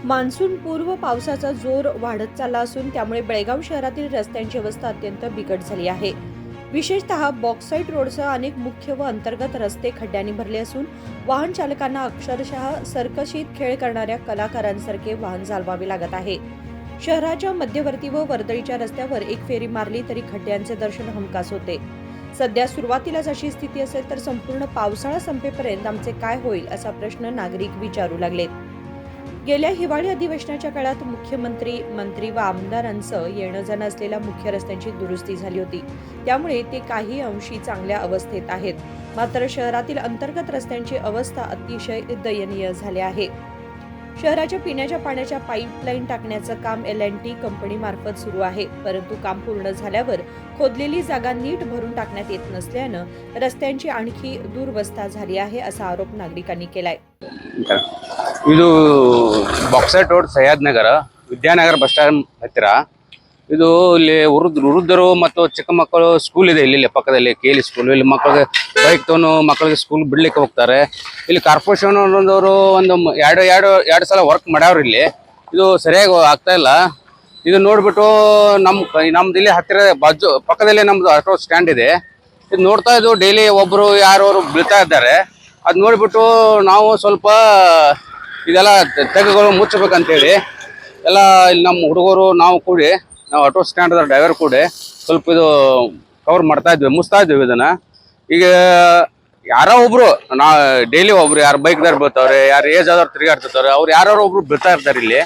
Monsoon पूर्व पावसाचा जोर वाढत चालला असून त्यामुळे बेळगाव शहरातील रस्त्यांची अवस्था अत्यंत बिकट झाली आहे। विशेषतः बॉक्साईट रोडसह अनेक मुख्य व अंतर्गत रस्ते खड्ड्यांनी भरले असून वाहन चालकांना अक्षरशः सर्कशीत खेळ करणाऱ्या कलाकारांसारखे वाहन चालवावे लागत आहे। शहराच्या मध्यवर्ती व वर्दळीच्या रस्त्यावर एक फेरी मारली तरी खड्ड्यांचे दर्शन हमखास होते। सध्या सुरुवातीलाच अशी स्थिती असेल तर संपूर्ण पावसाळा संपेपर्यंत आमचे काय होईल असा प्रश्न नागरिक विचारू लागलेत। गेल्या हिवाळी अधिवेशनाच्या काळात मुख्यमंत्री, मंत्री व आमदारांचं येणं जाणं असलेल्या मुख्य रस्त्यांची दुरुस्ती झाली होती, त्यामुळे ते काही अंशी चांगल्या अवस्थेत आहेत। मात्र शहरातील अंतर्गत रस्त्यांची अवस्था अतिशय दयनीय झाली आहे। शहराच्या पिण्याच्या पाण्याच्या पाईपलाईन टाकण्याचं काम L&T कंपनीमार्फत सुरू आहे, परंतु काम पूर्ण झाल्यावर खोदलेली जागा नीट भरून टाकण्यात येत नसल्यानं रस्त्यांची आणखी दुरवस्था झाली आहे असा आरोप नागरिकांनी केलाय। ಇದು ಬಾಕ್ಸೈಟ್ ರೋಡ್ ಸಹ್ಯಾದ್ ನಗರ ವಿದ್ಯಾನಗರ ಬಸ್ ಸ್ಟ್ಯಾಂಡ್ ಹತ್ತಿರ ಇದು ಇಲ್ಲಿ ವೃದ್ಧರು ಮತ್ತು ಚಿಕ್ಕ ಮಕ್ಕಳು ಸ್ಕೂಲ್ ಇದೆ ಇಲ್ಲಿ ಪಕ್ಕದಲ್ಲಿ ಕೇಲಿ ಸ್ಕೂಲ್ ಇಲ್ಲಿ ಮಕ್ಕಳಿಗೆ ಬೈಕ್ ತಗೊಂಡು ಮಕ್ಕಳಿಗೆ ಸ್ಕೂಲ್ ಬಿಡ್ಲಿಕ್ಕೆ ಹೋಗ್ತಾರೆ ಇಲ್ಲಿ ಕಾರ್ಪೊರೇಷನ್ ಅವರು ಒಂದು ಎರಡು ಸಲ ವರ್ಕ್ ಮಾಡ್ಯಾವ್ರಿ ಇಲ್ಲಿ ಇದು ಸರಿಯಾಗಿ ಆಗ್ತಾ ಇಲ್ಲ ಇದು ನೋಡ್ಬಿಟ್ಟು ನಮ್ದು ಇಲ್ಲಿ ಹತ್ತಿರ ಬಾಜು ಪಕ್ಕದಲ್ಲಿ ನಮ್ದು ಆಟೋ ಸ್ಟ್ಯಾಂಡ್ ಇದೆ ಇದು ನೋಡ್ತಾ ಇದು ಡೈಲಿ ಒಬ್ರು ಯಾರು ಬೀಳ್ತಾ ಇದ್ದಾರೆ ಅದು ನೋಡ್ಬಿಟ್ಟು ನಾವು ಸ್ವಲ್ಪ ಇದೆಲ್ಲ ತೆಗೆಗಳು ಮುಚ್ಚಬೇಕಂತೇಳಿ ಎಲ್ಲ ಇಲ್ಲಿ ನಮ್ಮ ಹುಡುಗರು ನಾವು ಕೂಡಿ ನಾವು ಆಟೋ ಸ್ಟ್ಯಾಂಡ್ ಡ್ರೈವರ್ ಕೂಡಿ ಸ್ವಲ್ಪ ಇದು ಕವರ್ ಮಾಡ್ತಾ ಇದ್ವಿ ಮುಚ್ತಾ ಇದ್ವಿ ಇದನ್ನ ಈಗ ಯಾರೋ ಒಬ್ರು ನಾ ಡೈಲಿ ಒಬ್ರು ಯಾರು ಬೈಕ್ದಾರ್ ಬೀಳ್ತಾವ್ರೆ ಯಾರು ಏಜ್ ಆದವ್ರು ತಿರುಗಾಡ್ತಿರ್ತಾರೆ ಅವ್ರು ಯಾರೋ ಒಬ್ರು ಬೀಳ್ತಾ ಇರ್ತಾರೆ ಇಲ್ಲಿ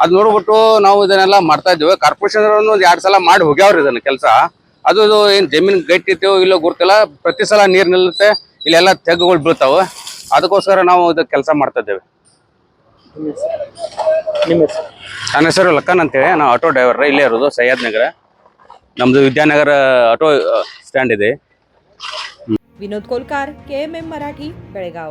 ಅದು ನೋಡ್ಬಿಟ್ಟು ನಾವು ಇದನ್ನೆಲ್ಲ ಮಾಡ್ತಾ ಇದ್ವಿ ಕಾರ್ಪೊರೇಷನ್ ಒಂದು 2 ಸಲ ಮಾಡಿ ಹೋಗ್ಯಾವ್ರಿ ಇದನ್ನ ಕೆಲಸ ಅದು ಏನು ಜಮೀನು ಗಟ್ಟಿತ್ತೋ ಇಲ್ಲೋ ಗೊತ್ತಿಲ್ಲ ಪ್ರತಿ ಸಲ ನೀರು ನಿಲ್ಲುತ್ತೆ ಇಲ್ಲೆಲ್ಲ ತೆಗ್ಗುಗಳು ಬೀಳ್ತಾವೆ ಅದಕ್ಕೋಸ್ಕರ ನಾವು ಇದು ಕೆಲಸ ಮಾಡ್ತಾ ಇದ್ದೇವೆ। ನನ್ನ ಹೆಸರು ಲಕ್ಕನ್ ಅಂತೇಳಿ ನಾವು ಆಟೋ ಡ್ರೈವರ್ ಇಲ್ಲೇ ಇರೋದು ಸಹ್ಯಾದ್ ನಗರ ನಮ್ದು ವಿದ್ಯಾನಗರ ಆಟೋ ಸ್ಟ್ಯಾಂಡ್ ಇದೆ। विनोद कोलकार, KMM मराठी, बेळगाव।